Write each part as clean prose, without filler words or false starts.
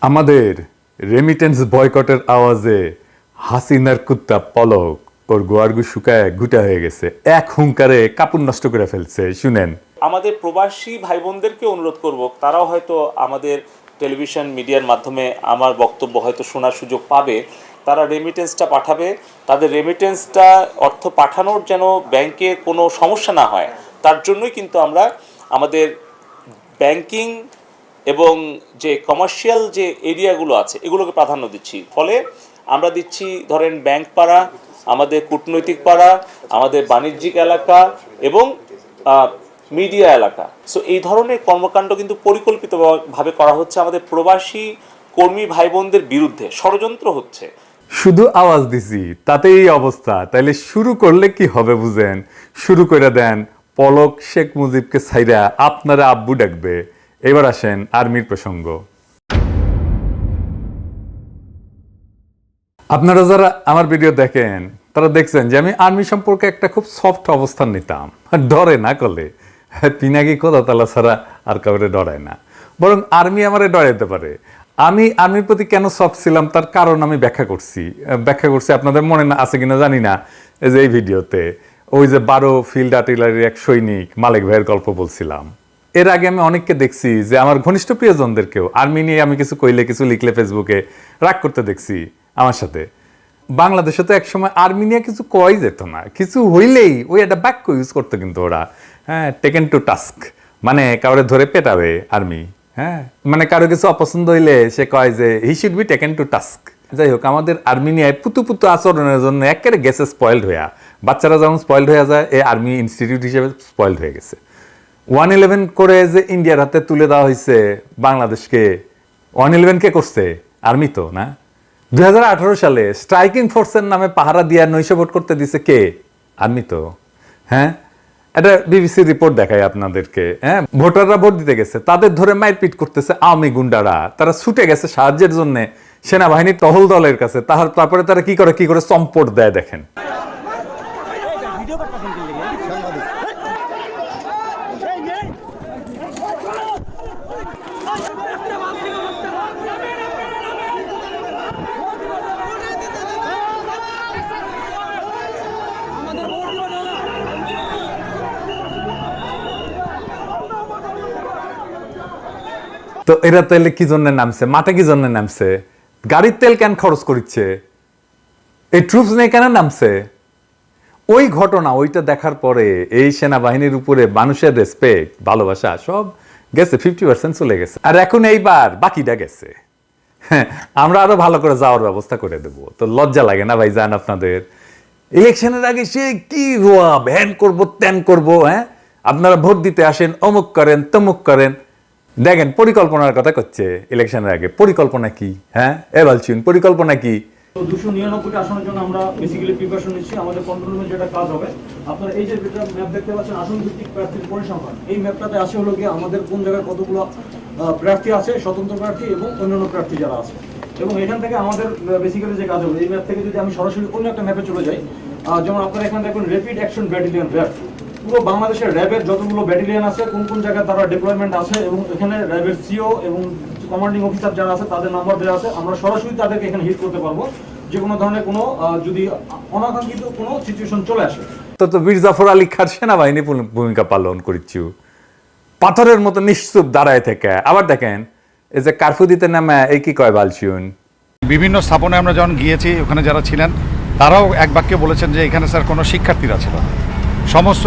আমাদের রেমিটেন্স বয়কটের আওয়াজে হাসিনার কুত্তা পলক ওর গোয়ারগু শুকায় গুটা হয়ে গেছে, এক হুঙ্কারে কাপড় নষ্ট করে ফেলছে। শুনেন, আমাদের প্রবাসী ভাই বোনদেরকে অনুরোধ করব, তারাও হয়তো আমাদের টেলিভিশন মিডিয়ার মাধ্যমে আমার বক্তব্য হয়তো শোনার সুযোগ পাবে। তারা রেমিটেন্সটা পাঠাবে, তাদের রেমিটেন্সটা অর্থ পাঠানোর যেন ব্যাংকে কোনো সমস্যা না হয়, তার জন্যই কিন্তু আমরা আমাদের ব্যাংকিং এবং যে কমার্শিয়াল যে এরিয়াগুলো আছে এগুলোকে প্রাধান্য দিচ্ছি। ফলে আমরা দিচ্ছি ধরেন ব্যাংক পাড়া, আমাদের কূটনৈতিক পাড়া, আমাদের বাণিজ্যিক এলাকা এবং মিডিয়া এলাকা। সো এই ধরনের কর্মকাণ্ড কিন্তু পরিকল্পিতভাবে করা হচ্ছে আমাদের প্রবাসী কর্মী ভাই বোনদের বিরুদ্ধে, ষড়যন্ত্র হচ্ছে। শুধু আওয়াজ দিছি তাতে এই অবস্থা, তাইলে শুরু করলে কি হবে বুঝেন? শুরু করে দেন, পলক শেখ মুজিবকে ছাইরা আপনারা আব্বু ডাকবে। এবার আসেন আর্মির প্রসঙ্গ। আপনারা যারা আমার ভিডিও দেখেন তারা দেখছেন যে আমি আর্মি সম্পর্কে একটা খুব সফট অবস্থান নিতাম, ডরে না করলে পিনাকি কোথা তালা ছাড়া আর কাউরে ডরায় না, বরং আর্মি আমারে ডরাইতে পারে। আমি আর্মির প্রতি কেন সফট ছিলাম তার কারণ আমি ব্যাখ্যা করছি আপনাদের মনে না আছে কিনা জানি না। এই যে এই ভিডিওতে ওই যে 12 ফিল্ড আর্টিলারির এক সৈনিক মালিক ভাইয়ের গল্প বলছিলাম। এর আগে আমি অনেককে দেখছি যে আমার ঘনিষ্ঠ প্রিয়জনদেরকেও আর্মি নিয়ে আমি কিছু কইলে কিছু লিখলে ফেসবুকে রাগ করতে দেখছি আমার সাথে। বাংলাদেশে তো একসময় আর্মি নিয়ে কিছু কই যেত না, কিছু হইলেই ওই একটা বাক্য ইউজ করতো কিন্তু ওরা, টেকেন টু টাস্ক, মানে কাউরে ধরে পেটাবে আর্মি। মানে কারো কিছু অপছন্দ হইলে সে কয় যে he should be taken to task. যাই হোক, আমাদের আর্মি নিয়ে পুতু আচরণের জন্য একেবারে গেছে স্পয়েলড হইয়া, বাচ্চারা যেমন স্পয়েলড হয়ে যায় এই আর্মি ইনস্টিটিউট হিসেবে স্পয়েলড হয়ে গেছে। 111 করে যে ইন্ডিয়ার হাতে তুলে দেওয়া হয়েছে বাংলাদেশকে, 111 কে করছে? আর্মি তো না। 2018 সালে স্ট্রাইকিং ফোর্সের নামে পাহারা দিয়ে নৈশভোট করতে দিছে কে? আর্মি তো। এটা বিবিসি রিপোর্ট দেখায় আপনাদেরকে। ভোটাররা ভোট দিতে গেছে, তাদের ধরে মারপিট করতেছে আওয়ামী গুন্ডারা, তারা ছুটে গেছে সাহায্যের জন্য সেনাবাহিনীর টহল দলের কাছে। তারপরে তারা কি করে চম্পট দেয় দেখেন। তো এরা তাহলে কি জন্য নামছে মাঠে? কি জন্য নামছে? গাড়ির তেল কেন খরচ করছে? এই ট্রুপস নিয়ে কেন নামছে? ওই ঘটনা, ওইটা দেখার পরে এই সেনাবাহিনীর উপরে মানুষের রেসপেক্ট, ভালোবাসা সব গেছে, 50% চলে গেছে। আর এখন এইবার বাকিটা গেছে। আমরা আরো ভালো করে যাওয়ার ব্যবস্থা করে দেবো। তো লজ্জা লাগে না ভাই? যান আপনাদের ইলেকশনের আগে সে কি রোয়া ভ্যান করবো ত্যান করবো, আপনারা ভোট দিতে আসেন, অমুক করেন তমুক করেন। দেখেন পরিকল্পনার কথা করছে ইলেকশনের আগে। পরিকল্পনা কি? এ বলছেন পরিকল্পনা কি? 299টি আসনের জন্য আমরা বেসিক্যালি প্রিপারেশন নিচ্ছি। আমাদের কন্ট্রোল রুমে যেটা কাজ হবে, আপনারা এই যে ম্যাপ দেখতে পাচ্ছেন আসন ভিত্তিক প্রার্থীর পরিসংখ্যান, এই ম্যাপটাতে আছে হলো গিয়ে আমাদের কোন জায়গায় কতগুলো প্রার্থী আছে, স্বতন্ত্র প্রার্থী এবং অন্যান্য প্রার্থী যারা আছে। এবং এখান থেকে আমাদের বেসিক্যালি যে কাজ হবে, এই ম্যাপ থেকে যদি আমি সরাসরি অন্য একটা ম্যাপে চলে যাই, যেমন আপনারা এখানে দেখবেন র্যাপিড অ্যাকশন ব্যাটালিয়ন, র্যাব। পুরো বাংলাদেশের র্যাবের যতগুলো ব্যাটালিয়ন আছে, কোন জায়গায় তারা ডেপ্লয়মেন্ট আছে, এবং এখানে র্যাবের সিও এবং কমান্ডিং অফিসার যারা আছে তাদের নাম্বার দেওয়া আছে। আমরা সরাসরি তাদেরকে এখানে হিট করতে পারবো যে কোনো ধরনের কোনো যদি অনাকাঙ্ক্ষিত কোনো সিচুয়েশন চলে আসে। তো বীর জাফর আলী খান সেনাবাহিনী ভূমিকা পালন করছি, পাথরের মতো নিশ্চুপ দাঁড়ায় থেকে। আবার দেখেন এই যে কারফিউ দিতে নামে এই কি কয় বালছিউন। বিভিন্ন স্থাপনে আমরা যখন গিয়েছি, ওখানে যারা ছিলেন তারাও এক বাক্যে বলেছেন যে এখানে স্যার কোনো শিক্ষার্থীরা ছিল না, সমস্ত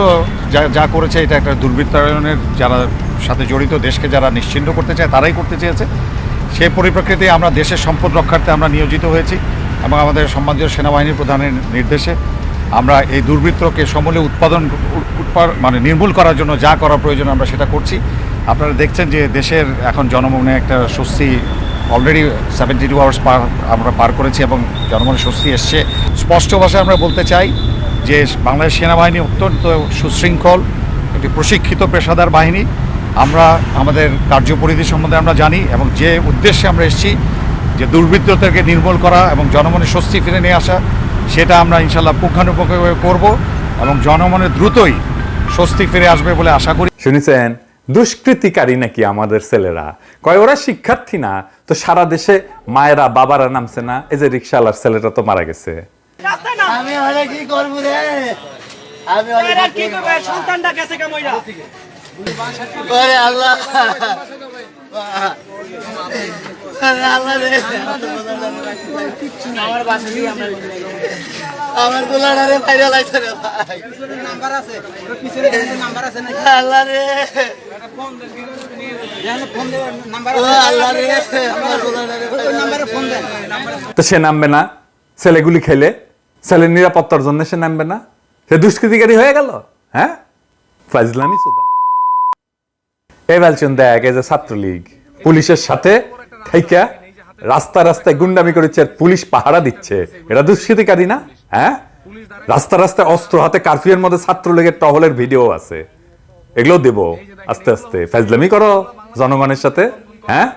যা করেছে এটা একটা দুর্বৃত্তায়নের যারা সাথে জড়িত, দেশকে যারা নিশ্চিহ্ন করতে চায় তারাই করতে চেয়েছে। সেই পরিপ্রেক্ষিতে আমরা দেশের সম্পদ রক্ষার্থে আমরা নিয়োজিত হয়েছি এবং আমাদের সম্মানীয় সেনাবাহিনী প্রধানের নির্দেশে আমরা এই দুর্বৃত্তকে সমূলে মানে নির্মূল করার জন্য যা করা প্রয়োজন আমরা সেটা করছি। আপনারা দেখছেন যে দেশের এখন জনমনে একটা স্বস্তি, অলরেডি 72 আওয়ার্স আমরা পার করেছি এবং জনমনে স্বস্তি এসছে। স্পষ্ট ভাষায় আমরা বলতে চাই যে বাংলাদেশ সেনাবাহিনী অত্যন্ত সুশৃঙ্খল একটি প্রশিক্ষিত পেশাদার বাহিনী। আমরা আমাদের কার্যপরিধি সম্বন্ধে আমরা জানি এবং যে উদ্দেশ্যে আমরা এসেছি যে দুর্বৃত্তদেরকে নির্মূল করা এবং জনমনে স্বস্তি ফিরে নিয়ে আসা, সেটা আমরা ইনশাল্লাহ পুঙ্খানুপুঙ্খভাবে করব এবং জনমনে দ্রুতই স্বস্তি ফিরে আসবে বলে আশা করি। শুনেছেন দুষ্কৃতিকারী নাকি আমাদের ছেলেরা? কয় ওরা শিক্ষার্থী না তো সারা দেশে মায়েরা বাবারা নামছে না? এই যে রিক্সাওয়ালার ছেলেটা তো মারা গেছে। আমি হলে কি করবো রে? আমি হলে কি করবো? সন্তানটা গেছে কেমইরা? ওরে আল্লাহ, ওরে আল্লাহ রে, আমার বাসা দিয়ে আমরা আমার গোলাটা রে বাইরে লাইছে রে ভাই। নাম্বার আছে, ওর পিছনে নাম্বার আছে নাকি? আল্লাহ রে, ফোন দেওয়ার নাম্বার ও আছে। আল্লাহ রে, আমার গোলাটা রে ওই নাম্বারে ফোন দেন। তো সে নামবে না? ছেলেগুলি খেলে ছেলের নিরাপত্তার জন্য সে নামবে না? সে দুষ্কৃতিকারী হয়ে গেল? হ্যাঁ, ফাজলামি সুদা। এই বলছেন দেখ, এই যে ছাত্রলীগ পুলিশের সাথে থাইকা রাস্তায় রাস্তায় গুন্ডামি করেছে, আর পুলিশ পাহারা দিচ্ছে, এটা দুষ্কৃতিকারী না? হ্যাঁ, রাস্তা রাস্তায় অস্ত্র হাতে কারফিউর মধ্যে ছাত্রলীগের টহলের ভিডিও আছে, এগুলো দেব আস্তে আস্তে। ফাজলামি করো জনগণের সাথে, হ্যাঁ,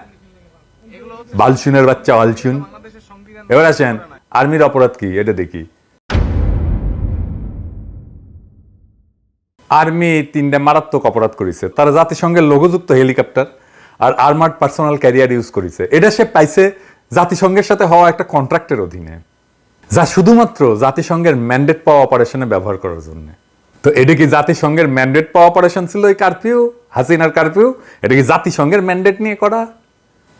বালচুনের বাচ্চা বালচুন। এবার আসেন আর্মির অপরাধ কি এটা দেখি। আর্মি 3টা মারাত্মক অপরাধ করেছে। তারা জাতিসংঘের লোগোযুক্ত হেলিকপ্টার আর আর্মার্ড পার্সোনাল ক্যারিয়ার ইউজ করেছে। এটা সে পাইছে জাতিসংঘের সাথে হওয়া একটা কন্ট্রাক্টের অধীনে, যা শুধুমাত্র জাতিসংঘের ম্যান্ডেট পাওয়া অপারেশনে ব্যবহার করার জন্য। তো এটা কি জাতিসংঘের ম্যান্ডেট পাওয়া অপারেশন ছিল এই কারফিউ, হাসিনার কারফিউ? এটা কি জাতিসংঘের ম্যান্ডেট নিয়ে করা?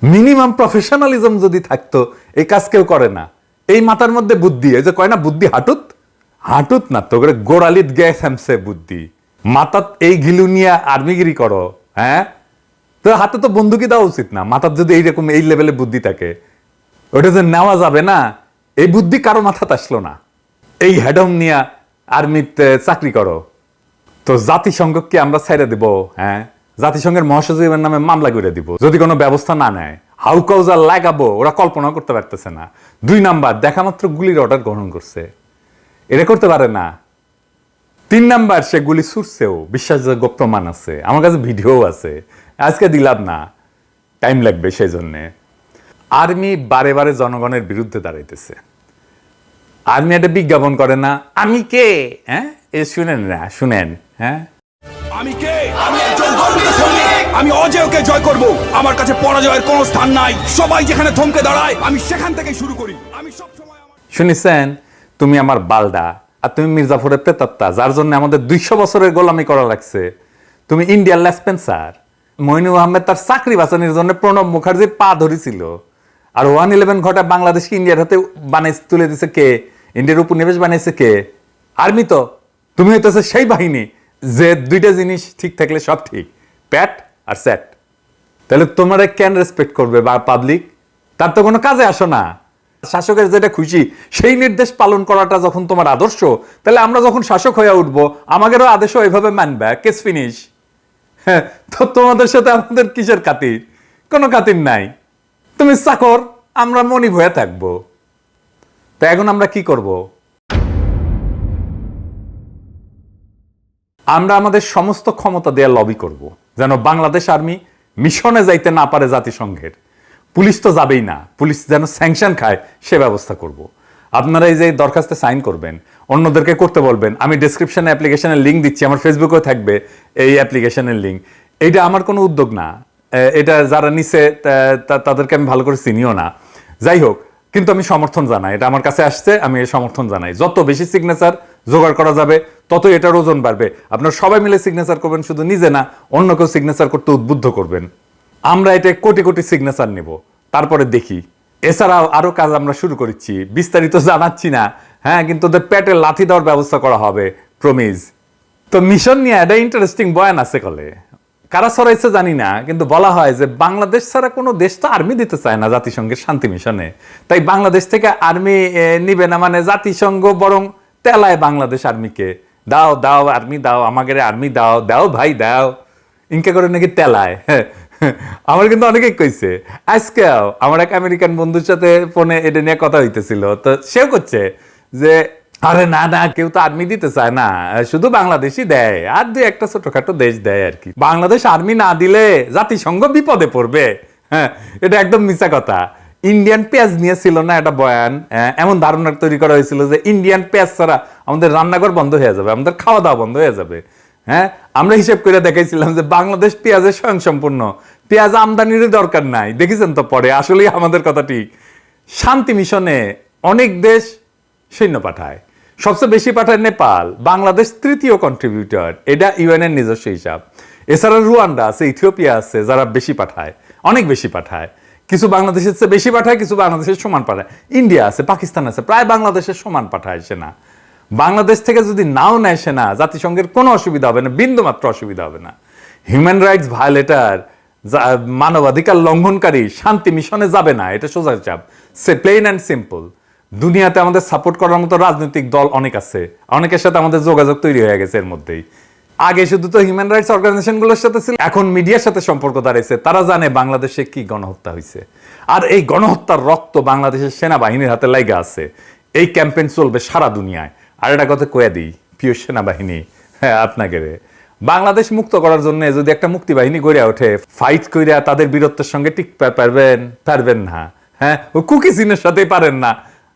মিনিমাম প্রফেশনালিজম যদি থাকতো এই কাজ কেউ করে না। এই মাথার মধ্যে বুদ্ধি, এই যে কয় না বুদ্ধি হাঁটুত, হাঁটুত না তো করে গোড়ালিত গ্যাস হ্যামসে বুদ্ধি মাথাত। এই ঘিলু নিয়ে আর্মিগিরি করো, হ্যাঁ? তো হাতে তো বন্দুকি দেওয়া উচিত না। মাথার যদি এইরকম এই লেভেলে বুদ্ধি থাকে, ওটা যে নেওয়া যাবে না, এই বুদ্ধি কারো মাথাতে আসলো না। এই হেডম নিয়ে আর্মিতে চাকরি করো, তো জাতিসংঘকে আমরা ছেড়ে দিব? হ্যাঁ, জাতিসংঘের মহাসচিবের নামে মামলা করে দিব যদি কোনো ব্যবস্থা না নেয়। হাউ কাউজা লাগাবো ওরা কল্পনা করতে পারতেছে না। 2 নাম্বার, দেখা মাত্র গুলির অর্ডার গ্রহণ করছে, এটা করতে পারে না। 3 নাম্বার, সে গুলি ছুটছেও, বিশ্বাসযোগ্য প্রমাণ আছে, আমার কাছে ভিডিও আছে, আজকে দিলাম না, টাইম লাগবে। সেই জন্যে আর্মি বারে বারে জনগণের বিরুদ্ধে দাঁড়াইতেছে। আর্মি একটা বিজ্ঞাপন করে না, আমি কে? হ্যাঁ, এ শুনেন না, শুনেন। হ্যাঁ, আমি কে? আমি একজন গর্বিত সৈনিক। আমি অজেয়কে জয় করব। আমার কাছে পরাজয়ের কোনো স্থান নাই। সবাই যেখানে থমকে দাঁড়ায় আমি সেখান থেকে শুরু করি। আমি সব সময় শুনেছেন? তুমি আমার বালডা, আর তুমি মির্জাফরের প্রেতাত্মা, যার জন্য আমাদের 200 বছরের গোলামি করা লাগছে। তুমি ইন্ডিয়ার লেসপেন্সার। মইনুল আহমেদ তার চাকরি বাঁচানোর জন্য প্রণব মুখার্জির পা ধরেছিল। আর 111 ঘটা বাংলাদেশকে ইন্ডিয়ার হাতে বানাইছে, তুলে দিছে কে? ইন্ডিয়ার উপনিবেশ বানাইছে কে? আর্মি তো। তুমি হইতেছে সেই বাহিনী যে 2টা জিনিস ঠিক থাকলে সব ঠিক, প্যাট আর স্যাট। তাহলে তোমরা কেন রেসপেক্ট করবে বা পাবলিক? তার তো কোনো কাজে আসো না। শাসকের যেটা খুশি সেই নির্দেশ পালন করাটা যখন তোমার আদর্শ, তাহলে আমরা যখন শাসক হয়ে উঠবো আমাদেরও আদেশও এভাবে মানবে। Case finish. হ্যাঁ, তো তোমাদের সাথে আমাদের কিসের খাতির? কোনো খাতির নাই। তুমি চাকর, আমরা মনিব হয়ে থাকবো। তো এখন আমরা কি করব? আমরা আমাদের সমস্ত ক্ষমতা দিয়ে লবি করব যেন বাংলাদেশ আর্মি মিশনে যাইতে না পারে জাতিসংঘের। পুলিশ তো যাবেই না, পুলিশ যেন স্যাংশন খায় সে ব্যবস্থা করব। আপনারা এই যে দরখাস্তে সাইন করবেন, অন্যদেরকে করতে বলবেন। আমি ডেসক্রিপশনে অ্যাপ্লিকেশনের লিঙ্ক দিচ্ছি, আমার ফেসবুকেও থাকবে এই অ্যাপ্লিকেশনের লিঙ্ক। এইটা আমার কোনো উদ্যোগ না, এটা যারা নিছে তাদেরকে আমি ভালো করে চিনিও না। যাই হোক, কিন্তু আমি সমর্থন জানাই, এটা আমার কাছে আসছে, আমি এই সমর্থন জানাই। যত বেশি সিগনেচার জোগাড় করা যাবে তত এটার ওজন বাড়বে। আপনারা সবাই মিলে সিগনেচার করবেন, শুধু নিজে না, অন্য কেউ সিগনেচার করতে উদ্বুদ্ধ করবেন। আমরা এটা কোটি কোটি সিগনেচার নেব, তারপরে দেখি। এছাড়াও আরো কাজ আমরা শুরু করেছি, বিস্তারিত জানাচ্ছি না। হ্যাঁ, কিন্তু ওদের পেটে লাথি দেওয়ার ব্যবস্থা করা হবে, প্রমিজ। তো মিশন নিয়ে একটা ইন্টারেস্টিং বয়ান আছে কলে, কারা ছড়াইছে জানি না, কিন্তু বলা হয় যে বাংলাদেশ ছাড়া কোনো দেশ তো আর্মি দিতে চায় না জাতিসংঘের শান্তি মিশনে। তাই বাংলাদেশ থেকে আর্মি নিবে না, মানে জাতিসংঘ বরং তেলায় বাংলাদেশ আর্মিকে। দাও দাও আর্মি দাও, আমাদের আর্মি দাও, দাও ভাই দাও, ইনকে করে নাকি তেলায়। আমার কিন্তু অনেকেই কইছে। আজকেও আমার এক আমেরিকান বন্ধুর সাথে ফোনে এটা নিয়ে কথা হইতেছিল, তো সেও করছে যে আরে না না, কেউ তো আর্মি দিতে চায় না, শুধু বাংলাদেশই দেয়, আর 2-1টা ছোটখাটো দেশ দেয় আর কি। বাংলাদেশ আর্মি না দিলে জাতিসংঘ বিপদে পড়বে। হ্যাঁ, এটা একদম মিছা কথা। ইন্ডিয়ান পেঁয়াজ নিয়েছিল না একটা বয়ান, এমন ধারণা তৈরি করা হয়েছিল যে ইন্ডিয়ান পেঁয়াজ ছাড়া আমাদের রান্নাঘর বন্ধ হয়ে যাবে, আমাদের খাওয়া দাওয়া বন্ধ হয়ে যাবে। হ্যাঁ, আমরা হিসেব করে দেখাইছিলাম যে বাংলাদেশ পেঁয়াজের স্বয়ংসম্পূর্ণ, পেঁয়াজ আমদানির দরকার নাই। দেখেছেন তো পরে আসলেই আমাদের কথা ঠিক। শান্তি মিশনে অনেক দেশ সৈন্য পাঠায়, সবচেয়ে বেশি পাঠায় নেপাল, বাংলাদেশ তৃতীয় কন্ট্রিবিউটর, এটা ইউএনের নিজস্ব হিসাব। এছাড়া রুয়ান্ডা আছে, ইথিওপিয়া আছে, যারা বেশি পাঠায়, অনেক বেশি পাঠায়। কিছু বাংলাদেশের চেয়ে বেশি পাঠায়, কিছু বাংলাদেশের সমান পাঠায়। ইন্ডিয়া আছে, পাকিস্তান আছে, প্রায় বাংলাদেশের সমান পাঠায় সেনা। বাংলাদেশ থেকে যদি নাও নেয় সেনা, জাতিসংঘের কোনো অসুবিধা হবে না, বিন্দুমাত্র অসুবিধা হবে না। হিউম্যান রাইটস ভায়োলেটার, মানবাধিকার লঙ্ঘনকারী শান্তি মিশনে যাবে না, এটা সোজা চাপ। সে প্লেন অ্যান্ড সিম্পল। দুনিয়াতে আমাদের সাপোর্ট করার মতো রাজনৈতিক দল অনেক আছে, অনেকের সাথে আমাদের যোগাযোগ তৈরি হয়ে গেছে এর মধ্যেই। আগে শুধু তো হিউম্যান রাইটস অর্গানাইজেশনগুলোর সাথে ছিল, এখন মিডিয়ার সাথে সম্পর্ক দাঁড়িয়েছে। তারা জানে বাংলাদেশে কি গণহত্যা হয়েছে, আর এই গণহত্যার রক্ত বাংলাদেশের সেনাবাহিনীর হাতে লাইগা আছে। এই ক্যাম্পেইন চলবে সারা দুনিয়ায়। আর একটা কথা কয়ে দিই, প্রিয় সেনাবাহিনী, হ্যাঁ আপনাকে বাংলাদেশ মুক্ত করার জন্য যদি একটা মুক্তিবাহিনী গড়ে ওঠে, ফাইট কইরা তাদের বীরত্বের সঙ্গে টিকতে পারবেন না। হ্যাঁ, ওই কুকি চিনের সাথে পারেন না,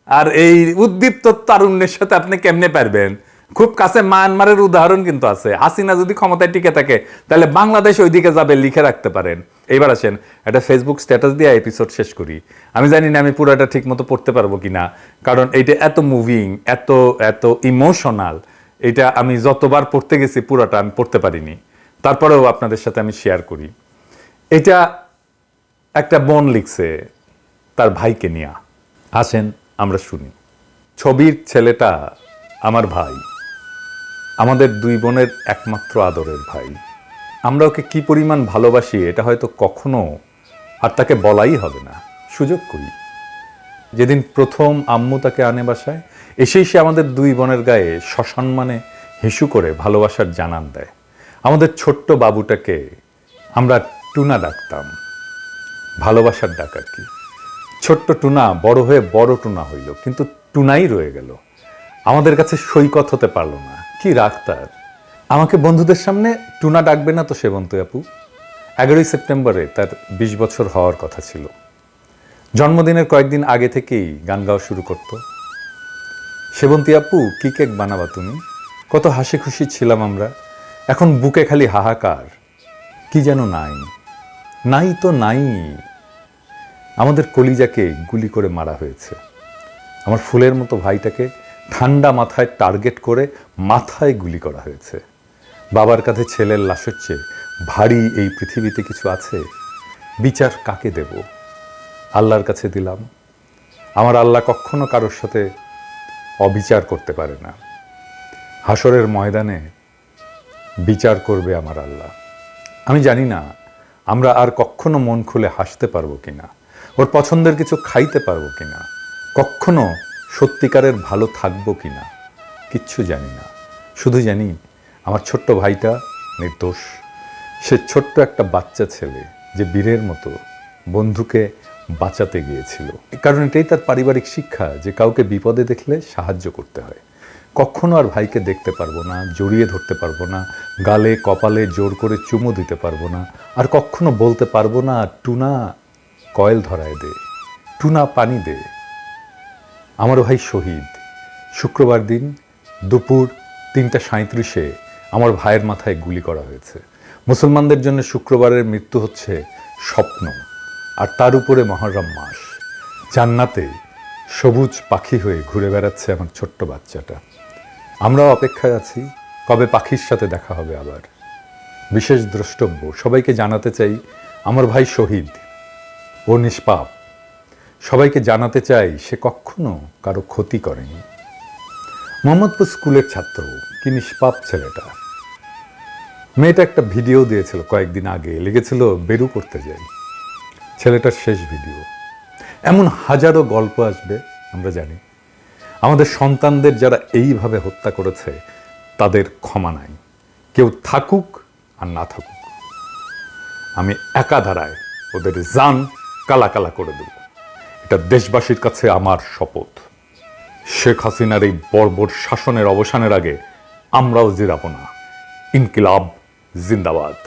আর এই উদ্দীপ্ত তারুণ্যের সাথে আপনি কেমনে পারবেন? খুব কাছে মায়ানমারের উদাহরণ কিন্তু আছে। হাসিনা যদি ক্ষমতায় টিকে থাকে, তাহলে বাংলাদেশ ওইদিকে যাবে, লিখে রাখতে পারেন। এইবার আসেন একটা ফেসবুক স্ট্যাটাস দিয়ে এপিসোড শেষ করি। আমি জানি না আমি পুরোটা ঠিক মতো পড়তে পারবো কিনা, কারণ এইটা এত মুভিং, এত এত ইমোশনাল। এটা আমি যতবার পড়তে গেছি পুরোটা আমি পড়তে পারিনি, তারপরেও আপনাদের সাথে আমি শেয়ার করি। এটা একটা বোন লিখছে তার ভাইকে নিয়ে। আসেন আমরা শুনি। ছবির ছেলেটা আমার ভাই, আমাদের দুই বোনের একমাত্র আদরের ভাই। আমরা ওকে কি পরিমাণ ভালোবাসি এটা হয়তো কখনো আর তাকে বলাই হবে না, সুযোগ করি। যেদিন প্রথম আম্মু তাকে আনে বাসায়, এসেই সে আমাদের দুই বোনের গায়ে সসম্মানে হিসু করে ভালোবাসার জানান দেয়। আমাদের ছোট্ট বাবুটাকে আমরা টুনা ডাকতাম, ভালোবাসার ডাক আর কি। ছোট্ট টুনা বড় হয়ে বড় টুনা হইল, কিন্তু টুনাই রয়ে গেল, আমাদের কাছে সৈকত হতে পারলো না। কি রাগ তার! আমাকে বন্ধুদের সামনে টুনা ডাকবে না তো সেবন্তী আপু। 11ই সেপ্টেম্বরে তার 20 বছর হওয়ার কথা ছিল। জন্মদিনের কয়েকদিন আগে থেকেই গান গাওয়া শুরু করত। সেবন্তী আপু, কি কেক বানাবা তুমি? কত হাসি খুশি ছিলাম আমরা, এখন বুকে খালি হাহাকার। কি যেন নাই, নাই তো নাই। আমাদের কলিজাকে গুলি করে মারা হয়েছে। আমার ফুলের মতো ভাইটাকে ঠান্ডা মাথায় টার্গেট করে মাথায় গুলি করা হয়েছে। বাবার কাছে ছেলের লাশের চেয়ে ভারী এই পৃথিবীতে কিছু আছে? বিচার কাকে দেব? আল্লাহর কাছে দিলাম। আমার আল্লাহ কখনো কারোর সাথে অবিচার করতে পারে না। হাসরের ময়দানে বিচার করবে আমার আল্লাহ। আমি জানি না আমরা আর কখনো মন খুলে হাসতে পারবো কিনা, ওর পছন্দের কিছু খাইতে পারবো কিনা, কখনো সত্যিকারের ভালো থাকবো কিনা, কিচ্ছু জানি না। শুধু জানি আমার ছোট্ট ভাইটা নির্দোষ। সে ছোট্ট একটা বাচ্চা ছেলে যে বীরের মতো বন্ধুকে বাঁচাতে গিয়েছিল। কারণ এটাই তার পারিবারিক শিক্ষা যে কাউকে বিপদে দেখলে সাহায্য করতে হয়। কখনো আর ভাইকে দেখতে পারবো না, জড়িয়ে ধরতে পারবো না, গালে কপালে জোর করে চুমু দিতে পারবো না, আর কখনো বলতে পারবো না টুনা কয়েল ধরায় দে, টুনা পানি দে। আমার ভাই শহীদ। শুক্রবার দিন দুপুর 3:37 আমার ভাইয়ের মাথায় গুলি করা হয়েছে। মুসলমানদের জন্য শুক্রবারের মৃত্যু হচ্ছে স্বপ্ন, আর তার উপরে মহররম মাস। জান্নাতে সবুজ পাখি হয়ে ঘুরে বেড়াচ্ছে আমার ছোট্ট বাচ্চাটা। আমরাও অপেক্ষায় আছি কবে পাখির সাথে দেখা হবে আবার। বিশেষ দ্রষ্টব্য, সবাইকে জানাতে চাই আমার ভাই শহীদ, ও নিষ্পাপ। সবাইকে জানাতে চাই সে কখনো কারো ক্ষতি করেনি। মোহাম্মদপুর স্কুলের ছাত্র, কি নিষ্পাপ ছেলেটা। মেয়েটা একটা ভিডিও দিয়েছিল কয়েকদিন আগে, লিখেছিল বেরু করতে যাই। ছেলেটার শেষ ভিডিও। এমন হাজারো গল্প আসবে, আমরা জানি। আমাদের সন্তানদের যারা এইভাবে হত্যা করেছে তাদের ক্ষমা নাই, কেউ থাকুক আর না থাকুক। আমি একা ধারায় ওদের জান কালা কালা করে দেব, এটা দেশবাসীর কাছে আমার শপথ। শেখ হাসিনার এই বর্বর শাসনের অবসানের আগে আমরাও জিরাবো না। ইনকিলাব জিন্দাবাদ।